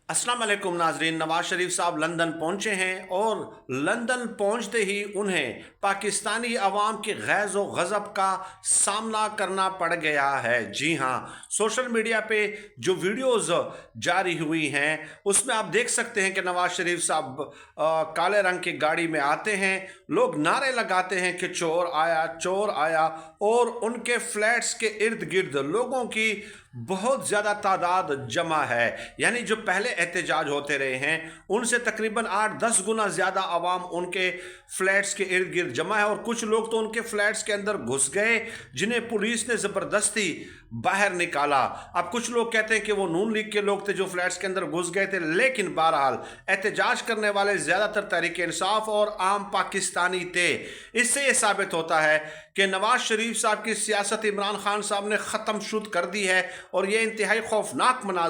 अस्सलाम वालेकुम नाजरीन। नवाज शरीफ साहब लंदन पहुंचे हैं और लंदन पहुंचते ही उन्हें पाकिस्तानी अवाम के गैज़ व गज़ब का सामना करना पड़ गया है। जी हां, सोशल मीडिया पे जो वीडियोस जारी हुई हैं उसमें आप देख सकते हैं कि नवाज शरीफ साहब काले रंग की गाड़ी में आते हैं, लोग नारे लगाते हैं कि चोर आया, और उनके फ्लैट्स के इर्द गिर्द लोगों की बहुत ज़्यादा तादाद जमा है। यानी जो पहले एहतजाज होते रहे हैं उनसे तकरीबन 8-10 गुना ज़्यादा आवाम उनके फ्लैट्स के इर्द गिर्द जमा है, और कुछ लोग तो उनके फ्लैट्स के अंदर घुस गए जिन्हें पुलिस ने ज़बरदस्ती बाहर निकाला। अब कुछ लोग कहते हैं कि वो नून लीग के लोग थे जो फ्लैट्स के अंदर घुस गए थे, लेकिन बहरहाल एहतजाज करने वाले ज़्यादातर तहरीक इंसाफ और आम पाकिस्तानी थे। इससे ये साबित होता है कि नवाज शरीफ साहब की सियासत इमरान खान साहब ने ख़त्म शुद्ध कर दी है, और ये इंतहाई खौफनाक मनाज़िर